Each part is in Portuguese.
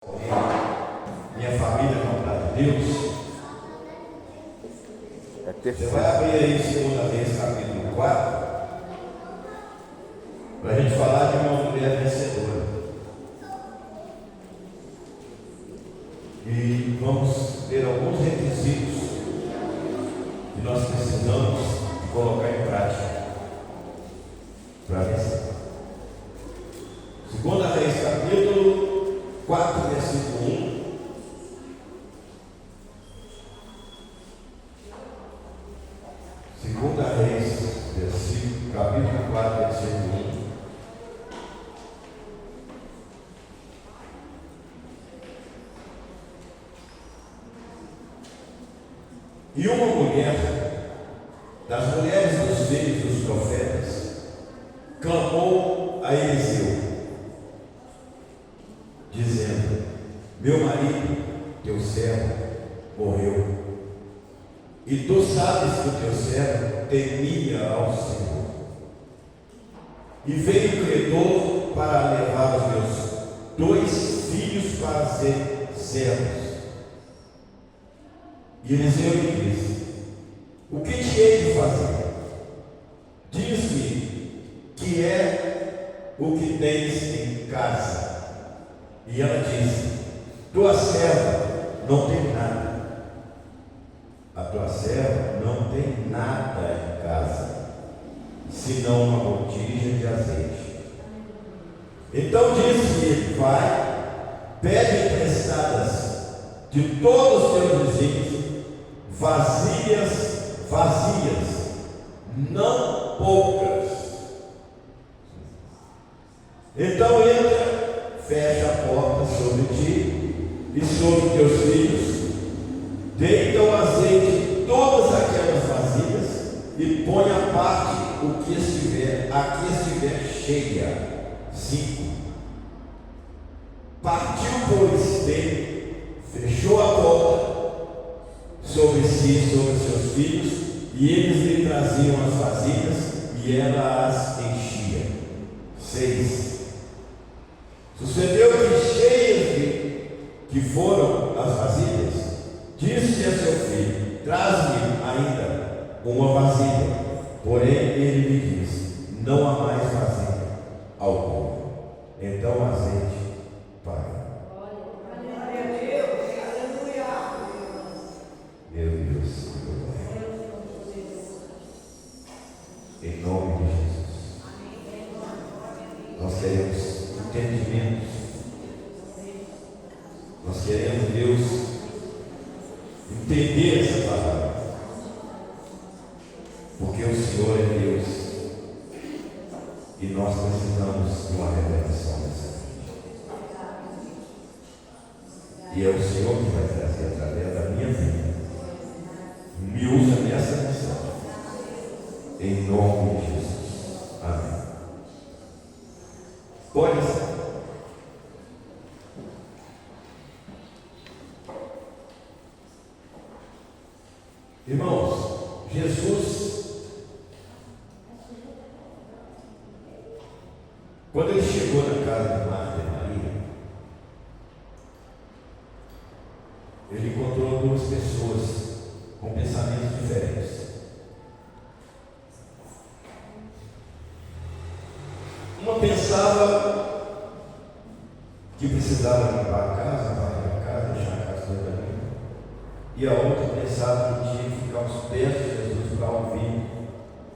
Minha família não está de Deus. Você vai abrir aí 2 Reis capítulo 4 para a gente falar de uma mulher vencedora. E vamos ter alguns requisitos que nós precisamos colocar em prática para vencer. 2 Reis capítulo 4, versículo 1. Capítulo 4, versículo 1. E uma mulher, das mulheres dos filhos dos profetas, clamou a Eliseu, dizendo: meu marido, teu servo, morreu, e tu sabes que o teu servo temia ao Senhor. E veio o credor para levar os meus 2 filhos para ser servos. E Eliseu lhe disse: o que te hei de fazer? Diz-me que é o que tens em casa. E ela disse: tua serva não tem nada. A tua serva não tem nada em casa, senão uma botija de azeite. Então disse-lhe: vai, pede emprestadas de todos os teus vizinhos vazias, não poucas. Então entra, fecha a porta sobre ti e sobre teus filhos, deita o azeite em todas aquelas vazias e põe à parte a que estiver cheia. 5. Partiu, pois, dele, fechou a porta sobre si e sobre seus filhos, e eles lhe traziam as vasilhas, e ela as enchia. 6. Sucedeu que, cheias que foram as vasilhas, disse a seu filho: traz-me ainda uma vasilha. Porém ele lhe diz: não há mais vasilha alguma. Então o azeite para. Meu Deus, em nome de Jesus, nós queremos entendimento, nós queremos, Deus, entender essa palavra, porque o Senhor é Deus e nós precisamos de uma revelação dessa vida. E é o Senhor que vai trazer através da minha vida. Me usa nessa missão, em nome de Jesus. Amém. Pode ser. Irmãos, Jesus, quando ele chegou na casa de Marta e Maria, ele encontrou 2 pessoas com pensamentos diferentes. Uma pensava que precisava limpar a casa, varrer a casa, deixar a casa toda limpa. E a outra pensava que tinha que ficar aos pés de Jesus para ouvir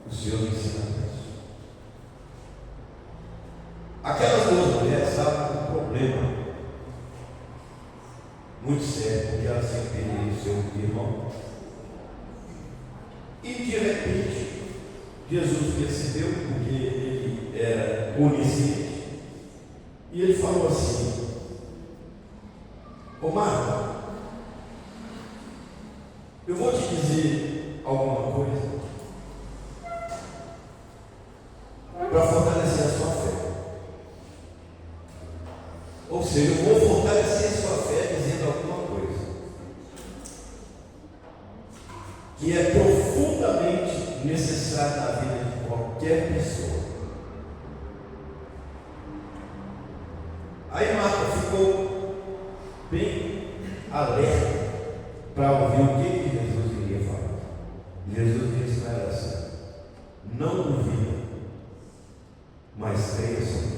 os seus ensinamentos. Aquelas 2 mulheres estavam com um problema muito sério, porque elas se entendiam do seu irmão. E de repente, Jesus percebeu, porque ele era onisciente, e ele falou assim: ô Marta, eu vou te dizer alguma coisa para fortalecer a sua fé. Ou seja, eu vou fortalecer a sua fé dizendo alguma coisa que é profundamente necessária na vida de qualquer pessoa. Aí Marta ficou alerta para ouvir o que Jesus iria falar. Jesus disse para ela assim: não duvida, mas creia somente.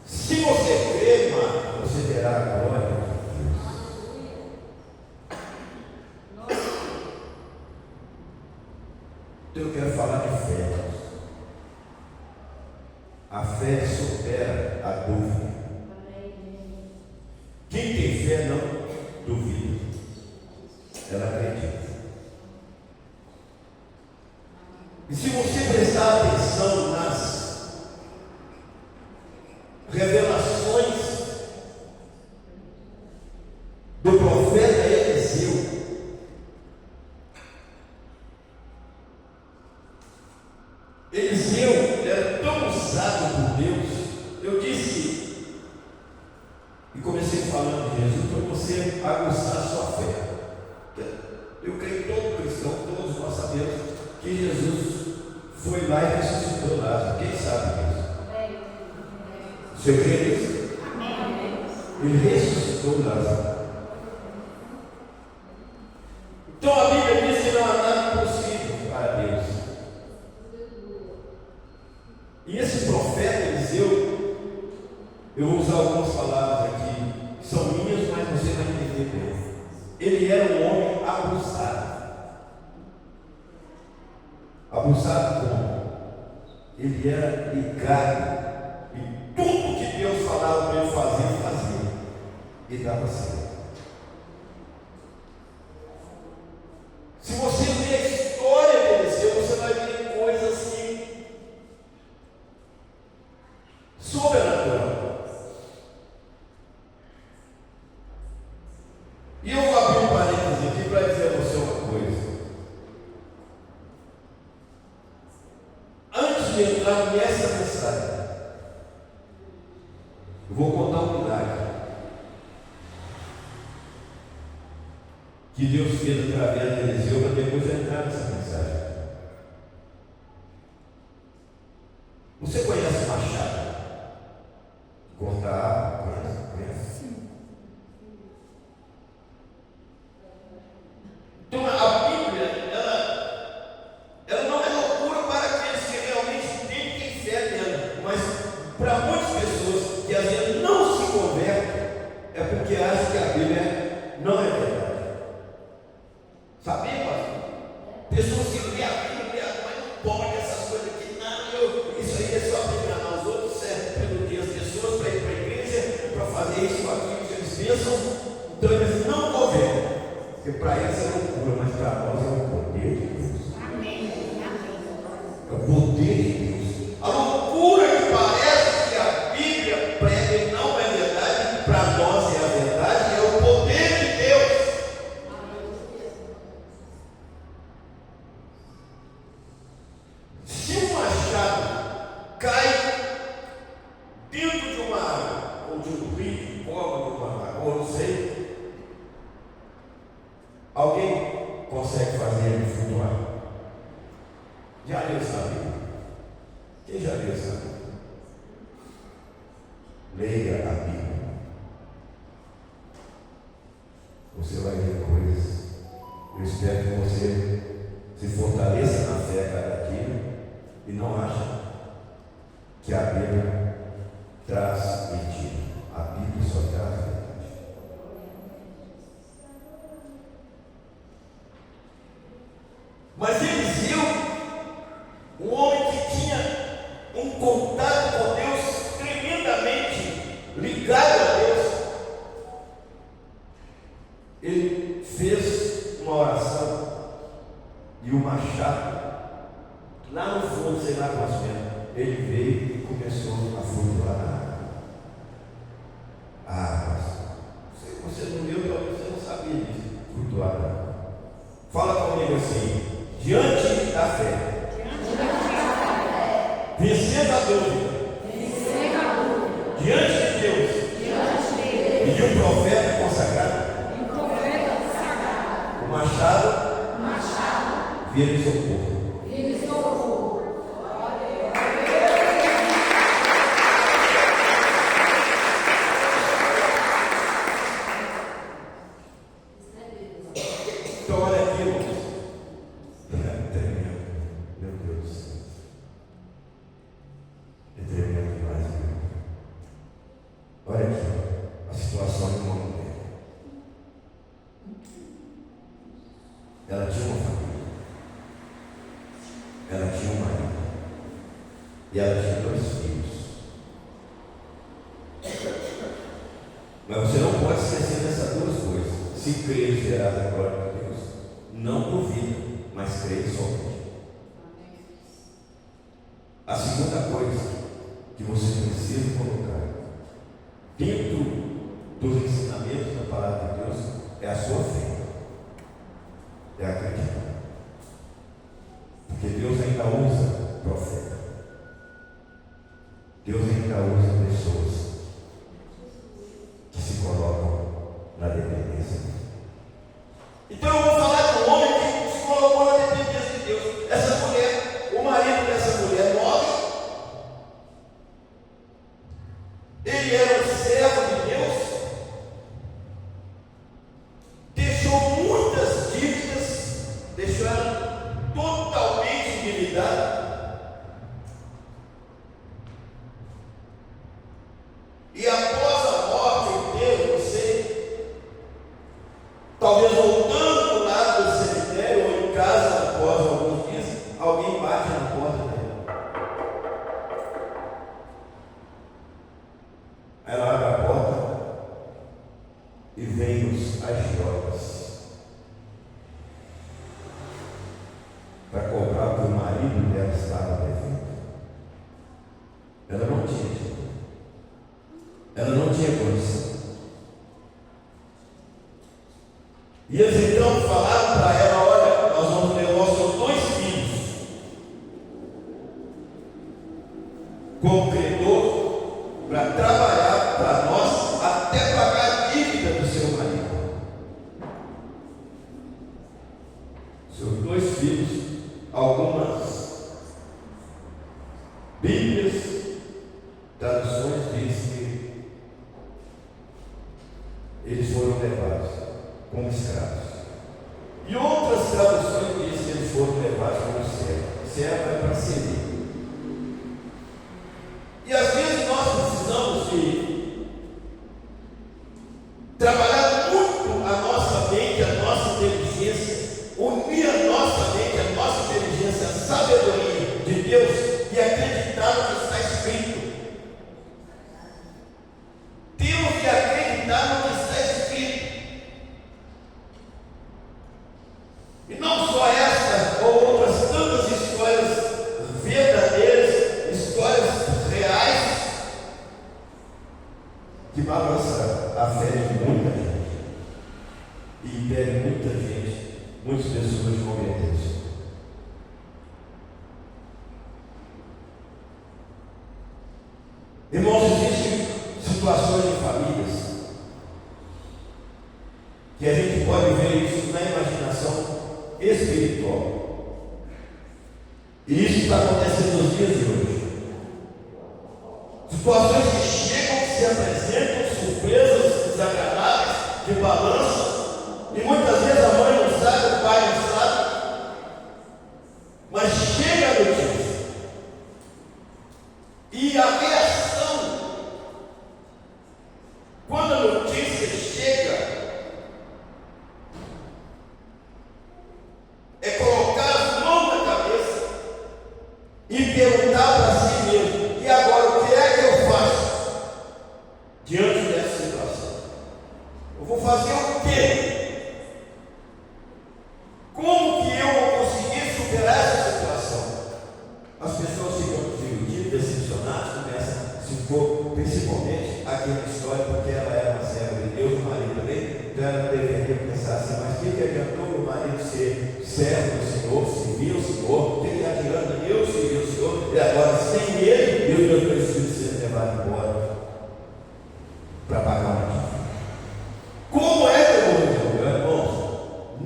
Se você crer, Marta, você terá a glória de Deus. Então eu quero falar de fé. A fé supera a dúvida. Quem tem fé não duvida, ela acredita. E se você prestar atenção nas revelações do profeta Eliseu, Eliseu era tão usado por Deus. Eu disse, e comecei falando de Jesus, para você aguçar a sua fé. Eu creio que todo cristão, todos nós sabemos que Jesus foi lá e ressuscitou Lázaro. Quem sabe disso? Você crê nisso? Ele ressuscitou Lázaro. Então a Bíblia diz que não há nada impossível para Deus. E esse profeta Eliseu, eu vou usar algumas palavras aqui, que são minhas, mas você vai entender bem. Ele era um homem abusado. Abusado como? Ele era ligado. E tudo que Deus falava para ele fazer, ele fazia. E dava certo. Se você ler a história de Eliseu, você vai ver coisas assim sobrenatural. E eu vou abrir um parênteses aqui para dizer a você uma coisa. Antes de entrar nessa mensagem, eu vou contar um milagre que Deus fez através de Eliseu, para depois entrar nessa mensagem. Você conhece machado? Cortar, conhece? Então a Bíblia, ela não é loucura para aqueles que realmente têm fé nela, mas para muitas pessoas que às vezes não se convertem, é porque acham que a Bíblia não é verdade. Sabia, pastor? Pessoas que lêem a Bíblia, mas não pode essas coisas aqui, não, isso aí é só para enganar os outros, serve para iludir as pessoas, para ir para a igreja, para fazer isso, aquilo que eles pensam, então eles não convertem. Porque para eles é loucura, mas para nós é o poder de Deus. Amém. É o poder de Deus. A loucura que parece que a Bíblia prega e não é verdade, para nós é a verdade, é o poder de Deus. Se um machado cai dentro de uma água, ou de um rio, de cova, de uma água, ou não sei, alguém consegue fazer ele flutuar? Já leu essa Bíblia? Quem já leu essa Bíblia? Leia a Bíblia. Você vai ver coisas. Eu espero que você se fortaleça na fé cada dia e não ache que a Bíblia traz mentira. A Bíblia só traz verdade. Mas Eliseu, um homem que tinha um contato com Deus tremendamente ligado a Deus, ele fez uma oração e o machado, lá no fundo, sei lá quantos metros, ele veio e começou a flutuar na água. Ah, se você não viu, talvez você não sabia disso, flutuar na água. Fala comigo assim: diante da fé, vencendo a dúvida, diante de Deus, e de um profeta consagrado, o machado vira em socorro. Olha aqui, a situação de uma mulher. Ela tinha uma família, ela tinha um marido, e ela tinha 2 filhos. Mas você não pode esquecer dessas 2 coisas. Se crer verás a glória de Deus, não duvida, mas creia somente. A segunda coisa que você precisa colocar dentro dos ensinamentos da palavra de Deus é a sua fé, é acreditar, porque Deus ainda usa profeta, Deus ainda usa pessoas que se colocam na dependência. Então eu vou falar de um homem que se colocou na dependência de Deus. Essa mulher, o marido dessa mulher morre. Ele era um servo de Deus, deixou muitas dívidas, deixou ela totalmente endividada. E após a morte dele, você, talvez voltando do lado do cemitério ou em casa após alguns dias, alguém bate na porta dela. Ela abre a porta e vem os agiotas para cobrar o que o marido dela estava devendo. Ela não tinha dinheiro. Ela não tinha condição. E eles então falaram para ela: olha, nós vamos levar os seus 2 filhos como credor para trabalhar para nós até pagar a dívida do seu marido. Seus 2 filhos, algumas Bíblias, traduções dizem que eles foram levados como escravos. E outras traduções dizem que eles foram levados como servos. Servo é para servir. E às vezes nós precisamos de trabalhar muito a nossa mente, a nossa inteligência, unir a nossa mente, a nossa inteligência, a sabedoria de Deus e acreditar no que está escrito. Temos que acreditar no que está escrito. E não só essa ou outras tantas histórias verdadeiras, histórias reais, que balançam a fé de muita gente e impede muita gente, muitas pessoas de cometer isso. Irmãos, existem situações de famílias que a gente pode ver isso na imaginação espiritual. E isso está acontecendo nos dias de hoje. Situações que chegam, que se apresentam, surpresas desagradáveis, de balança, e muitas vezes a mãe não sabe, o pai não sabe, mas chega a notícia. E a reação, quando a notícia chega, é colocar as mãos na cabeça e perguntar para si mesmo: e agora o que é que eu faço diante dessa situação? Eu vou fazer o quê? Como que eu vou conseguir superar essa situação? As pessoas ficam desiludidas, decepcionadas, começam, se for principalmente aqui na história, porque ela era uma serva de Deus, o marido também, então ela deveria pensar assim: mas o que adiantou o marido ser servo do Senhor, servir o Senhor? O que adianta eu servir o Senhor e agora sem ele e os meus 2 filhos serem levados embora para pagar uma dívida? Como é que eu vou resolver, irmãos?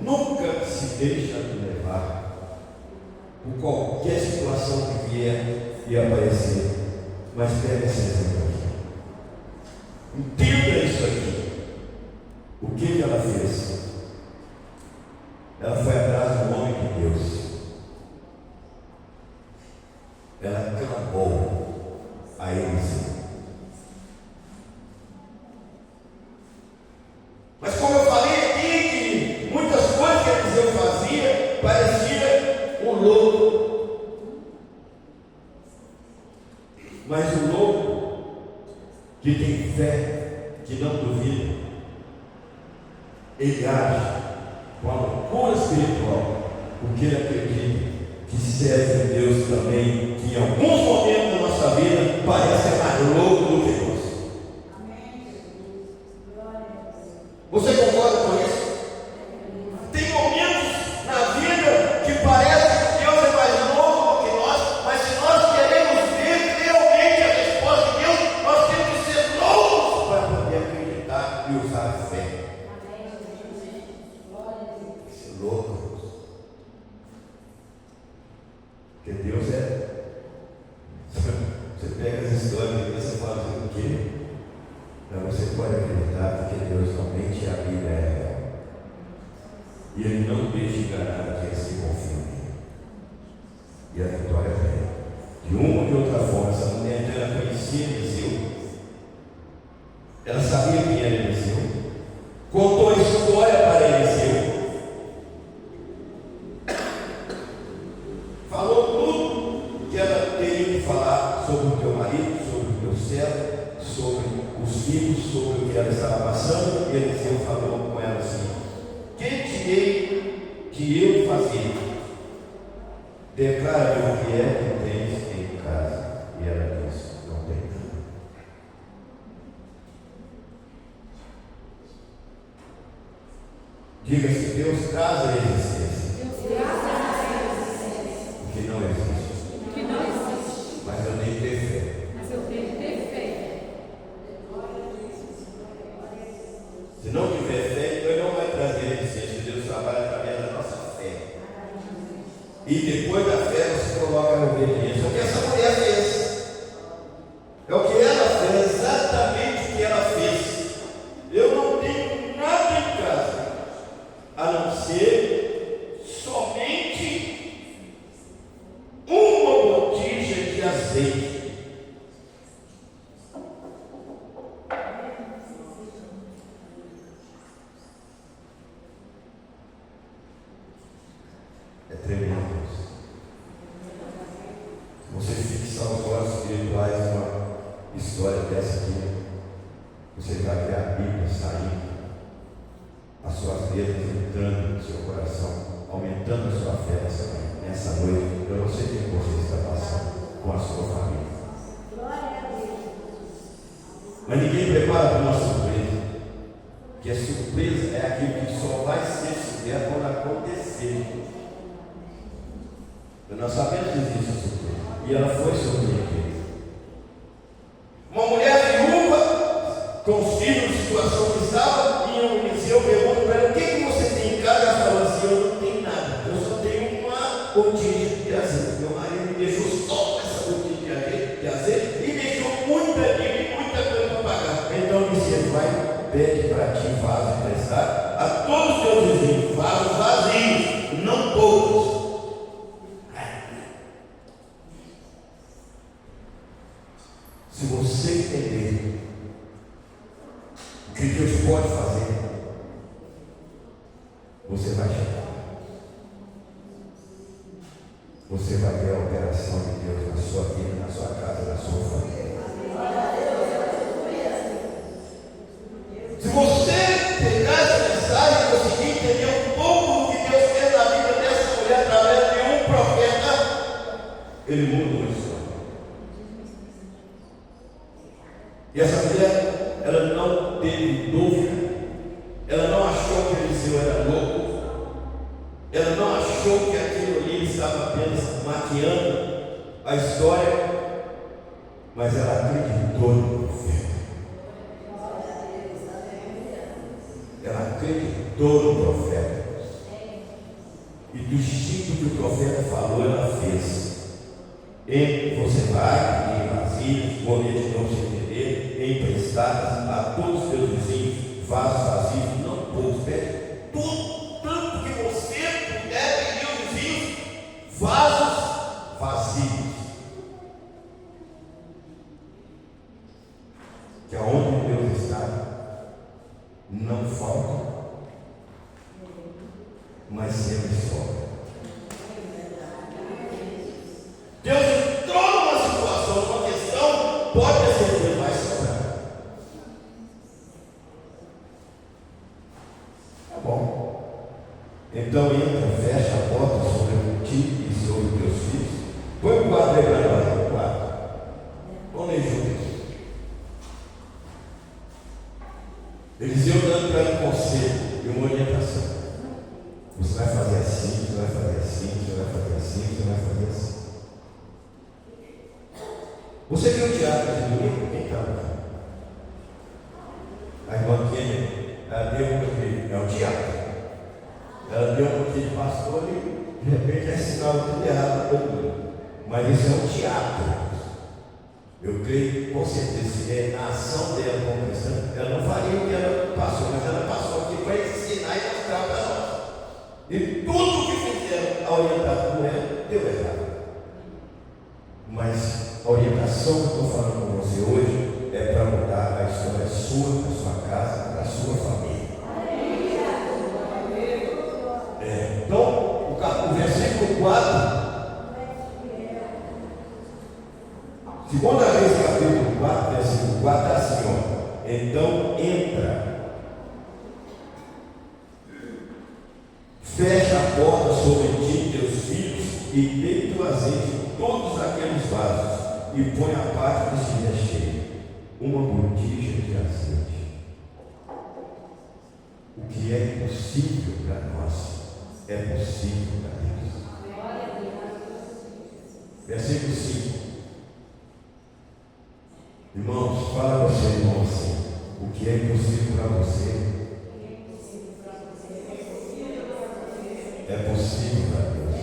Nunca se deixa de levar por qualquer situação que vier e aparecer, mas pega esse exemplo aqui. Entenda isso aqui. O que ela fez? Ela foi atrás do homem de Deus. Ela clamou a Eliseu. que não duvida, ele age com a loucura espiritual, porque ele acredita que serve a Deus também, que em alguns momentos da nossa vida parece ser mais louco do que nós. Você concorda com isso? Tem momentos na vida que parece que Deus é mais louco do que nós, mas se nós queremos ver realmente a resposta de Deus, nós temos que ser loucos para poder acreditar e usar a fé. Ser louco. Porque Deus é. Você pega as histórias e você fala assim, o quê? Não, você pode acreditar porque Deus realmente a Bíblia é real. E Ele não deixa enganar quem se confia nele. E a vitória vem. De uma ou de outra forma, essa mulher ela conhecia Eliseu. Ela sabia quem era Eliseu. Contou a história para Eliseu. Falou tudo que ela teria que falar sobre o teu marido, sobre o teu servo, sobre os filhos, sobre o que ela estava passando. E Eliseu falou com ela assim: que te hei que eu fazer? Declara-me o que é que tens em casa. E ela disse: não tem nada. Diga-se, Deus traz a existência. O que não existe. Mas eu tenho que ter fé. Se não tiver fé, então Ele não vai trazer a existência. Deus trabalha através da nossa fé. E depois da fé você coloca a obediência. É o que essa mulher fez. É o que ela fez, exatamente o que ela fez. Eu não tenho nada em casa, a não ser somente uma botija de azeite. É tremendo. Você fixa os olhos espirituais numa história dessa aqui, você vai ver a Bíblia saindo, as suas letras entrando no seu coração, aumentando a sua fé nessa noite. Eu não sei o que você está passando com a sua família, mas ninguém prepara para uma surpresa, porque a surpresa é aquilo que só vai ser surpresa quando acontecer. Nós sabemos que existe a surpresa, e ela foi surpreendida. Uma mulher viúva, com os filhos, na situação que estava, e o Eliseu pergunta para ela: o que você tem em casa? Ela falou assim: eu não tenho nada, eu só tenho uma botija de azeite. Meu marido me deixou só essa botija de azeite e deixou muita dívida e muita coisa para pagar. Então Eliseu vai, pede para ti vaso emprestado a todos os teus vizinhos, vasos vazios, não poucos. Se você entender o que Deus pode fazer, você vai chegar. Você vai ver a operação de Deus na sua vida, na sua casa, na sua família. Se você pegar essa mensagem e conseguir entender um pouco do que Deus fez na vida dessa mulher através de um profeta, Ele mudou a história. E essa mulher, ela não teve dúvida, ela não achou que Eliseu era louco, ela não achou que aquilo ali estava apenas maquiando a história, mas ela acreditou no profeta. Ela acreditou no profeta. E do jeito que o profeta falou, ela fez. E você vai em vasilhas, boletos não se entender, emprestadas a todos os teus vizinhos, vasos vazios, não poucos, pede tudo, tanto que você puder pedir aos vizinhos, vasos vazios. Que aonde Deus está, não falta, mas sempre sobra. Deus entrou numa situação, numa questão, pode ter certeza, vai sobrar. Então entra, fecha a porta sobre ti e sobre os teus filhos. Põe o quadro aí para nós, o quadro. Vamos ler juntos. Eliseu dando para ele um conselho e uma orientação. Você vai fazer assim, você vai fazer assim, você vai fazer assim, você vai fazer assim. Você viu o teatro de domingo? Quem estava aqui? A irmã Kênia, ela deu uma que é o teatro. Ela deu uma que de pastor e de repente é sinal tudo errado para todo mundo. Mas isso é um teatro. Eu creio com certeza, se na ação dela como cristã, ela não faria o que ela passou, mas ela passou aqui para ensinar e mostrar para nós. E tudo que fizeram orientado por ela deu errado. Mas a orientação que eu estou falando com você hoje é para mudar a história sua, da sua casa, da sua família. Então, o versículo 4, segunda vez, capítulo 4, versículo 4, é assim, ó. Então entra, fecha a porta sobre ti e teus filhos, e deita o azeite em todos aqueles vasos, e põe a parte que estiver cheia, uma botija de azeite. O que é impossível para nós é possível para Deus. Versículo 5. Irmãos, fala para você, irmão, assim: o que é impossível para você é possível para Deus.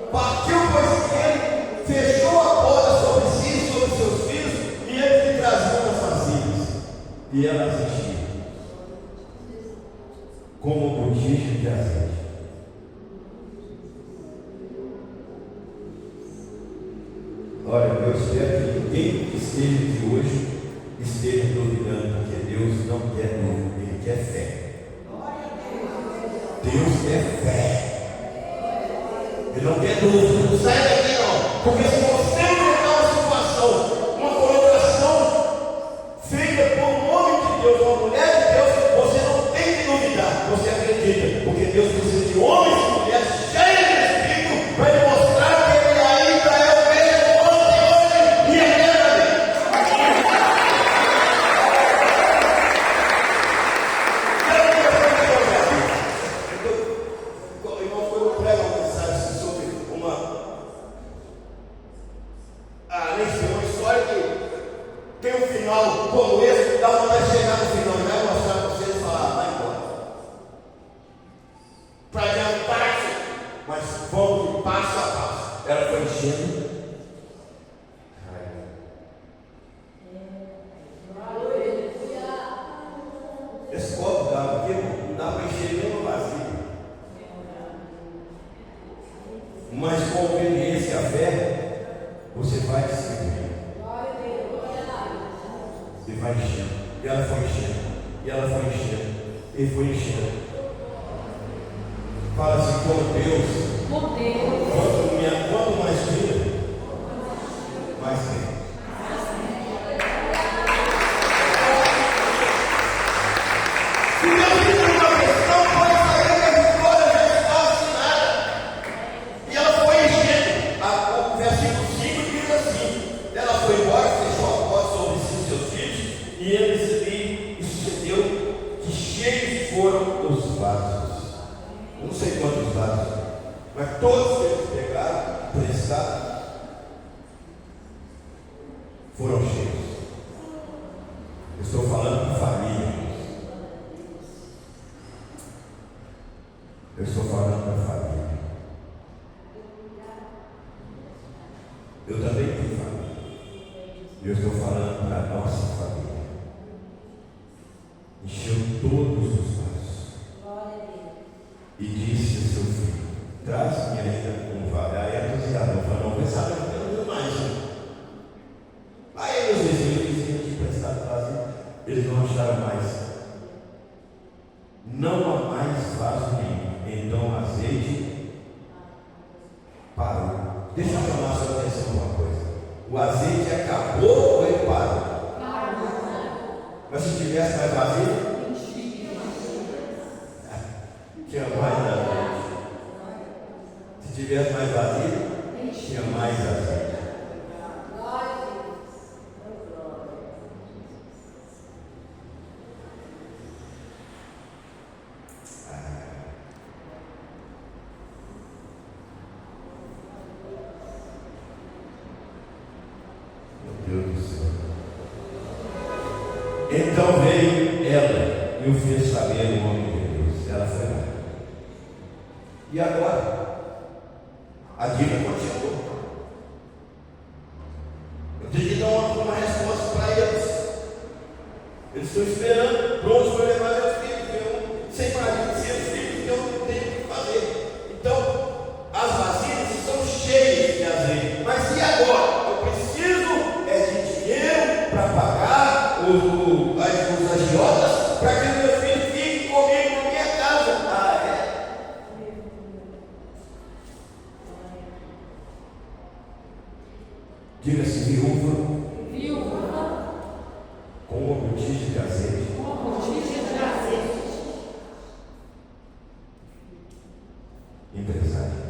Partiu, pois, que ele fechou a porta sobre si e sobre seus filhos, e eles lhe traziam as vasilhas, e elas enchiam como uma botija de azeite. Olha, eu espero que ninguém que esteja aqui hoje esteja duvidando, porque Deus não quer dúvida, Ele quer fé. Deus quer fé. Ele não quer dúvida. Não sai daqui não. Porque se você enfrentar uma situação, uma colocação feita por um homem de Deus, uma mulher de Deus, você não tem que duvidar. Você acredita. Porque Deus precisa de homens e mulheres cheios de Espírito para Ele mostrar que Ele ainda é o mesmo ontem, hoje e eternamente. Irmão, foi um prego uma mensagem sobre nem sei, uma história que tem um final como esse, dá vontade de chegar no final, e vai mostrar para vocês e falar: vai embora. Para adiantar-se, mas vamos de passo a passo. Ela foi enchendo. Esse copo d'água aqui, não dá para encher nem uma vasilha. Mas com obediência e a fé, você vai distribuir. E vai enchendo. E ela foi enchendo. E ela foi enchendo. E foi enchendo. Fala assim: com Deus. Quanto mais tira, mais tem. Se Deus fizer uma questão, pode saber que a vitória já está assinada. E ela foi enchendo. O versículo 5 diz assim: ela foi embora, fechou a porta sobre si e seus filhos, e eles lhe sucedeu que cheios foram os vasos. Eu não sei quantos vasos, mas todos eles pegaram, prestaram, foram cheios. Eu estou falando de família. Eu estou falando da família. Eu também tenho família. Eu estou falando para a nossa família. Encheu todos os vasos. E disse ao seu filho: traz-me ainda um vaso. Aí a entusiasmo falou: não pensava que eu não mais. Aí os vizinhos que prestaram vaso, eles não acharam mais. Não há mais vaso nenhum. Então o azeite parou. Deixa eu chamar a sua atenção para uma coisa. O azeite acabou ou ele parou? Mas se tivesse mais vazio, tinha mais azeite. Se tivesse mais vazio, tinha mais azeite. Então veio ela e o fez saber o homem de Deus. Ela foi lá. E agora? A dica continuou. Eu tenho que dar uma resposta para eles. Eles estão esperando, prontos para levar meus filhos. Sem marido, sem os filhos, eu não tenho o que fazer. Então, as vasilhas estão cheias de azeite. Mas e agora? Eu preciso de dinheiro para pagar os agiotas para que meus filhos fiquem comigo na minha casa. Ah, é? Diga-se viúva. Com uma botija de azeite. Empresário.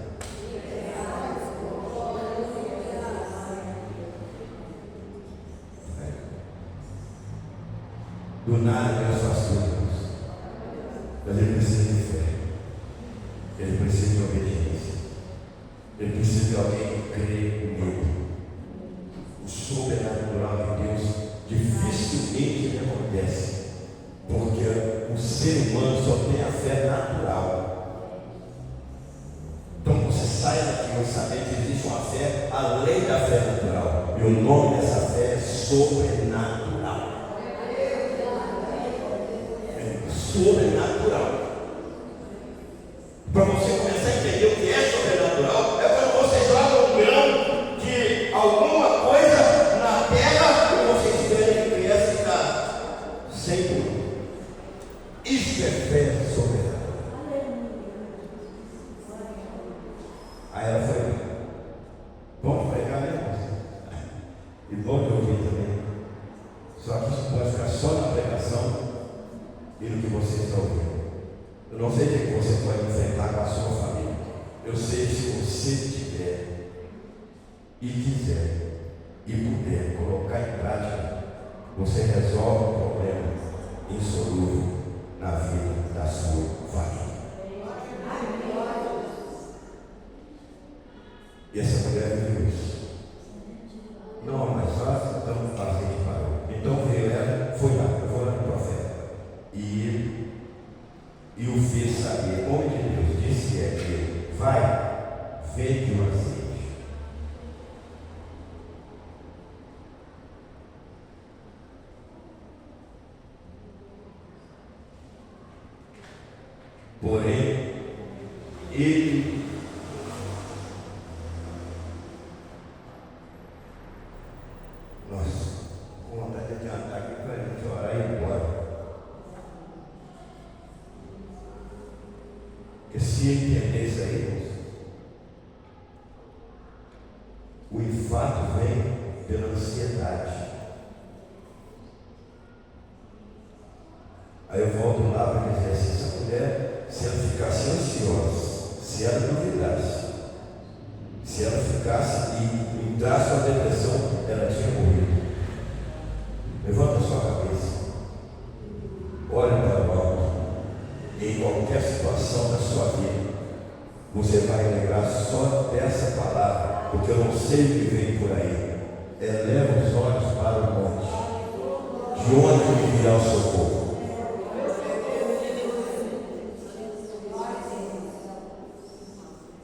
Do nada Deus faz tudo. Mas ele precisa de fé. Ele precisa de obediência. Ele precisa de alguém que crê nele. O sobrenatural de Deus dificilmente acontece, porque o ser humano só tem a fé natural. Então você sai daqui hoje sabendo que existe uma fé além da fé natural. E o nome dessa fé é sobrenatural. Sobrenatural. Para você começar a entender o que é sobrenatural, é quando você joga um grão de alguma coisa na terra e você espera que cresça e está sem tudo. Isso é fé sobrenatural. Aí ela foi: vamos pregar, né? E bom de ouvir também. Só que isso pode ficar só na pregação e no que você está ouvindo. Eu não sei o que você pode enfrentar com a sua família. Eu sei que se você tiver e quiser e puder colocar em prática, você resolve um problema insolúvel na vida da sua família. E essa mulher viu isso. Não, mas fácil, então faz que parou. Então veio ela, foi lá, eu vou lá no profeta. E o fez saber. O homem de Deus disse que vai, vende o azeite. Porém, ele com vontade de adiantar aqui para a gente orar e ir embora. Porque se entender isso aí, o infarto vem pela ansiedade. Aí eu volto lá para dizer assim: essa mulher, se ela ficasse ansiosa, se ela duvidasse, se ela ficasse e entrasse na depressão, ela tinha morrido. Levanta a sua cabeça, olha para o alto. Em qualquer situação da sua vida, você vai lembrar só dessa palavra, porque eu não sei o que vem por aí. Eleva os olhos para o monte, de onde me virá o socorro.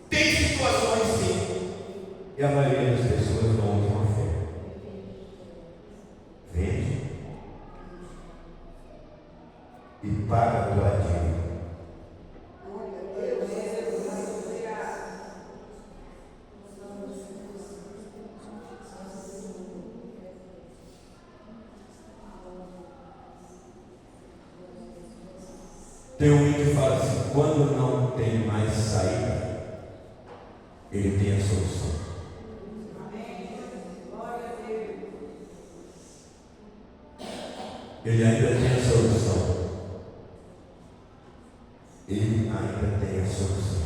Tem situações sim, e a maioria das pessoas não usam a fé. Vende e paga a tua dívida. Tem um que fala assim: quando não tem mais saída, ele tem a solução. Ele ainda tem a solução. Ele ainda tem a solução.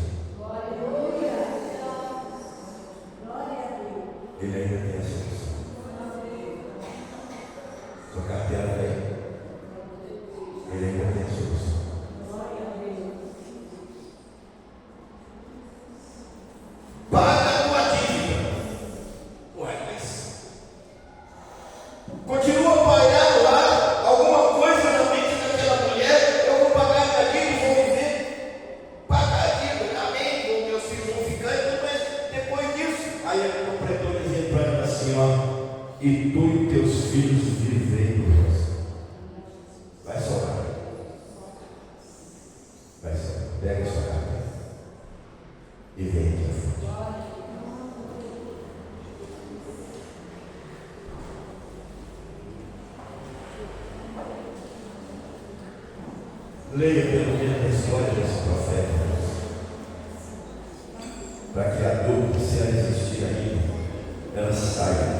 Ele ainda tem a solução. Sua carteira vem. Ele ainda tem a solução. Paga a tua dívida. Ué, mas continua a pagar lá alguma coisa na mente daquela mulher. Eu vou pagar a dívida, vou viver. Pagar a dívida, amém. Meus filhos vão ficar, mas depois disso. Aí o comprador dizia para ela assim: ó, e tu e teus filhos vivem no resto. Vai sobrar. Vai sobrar. Pega a sua carteira e vem aqui à frente. Leia pelo menos a história desse profeta, para que a dor, se ela existir ainda, ela saia.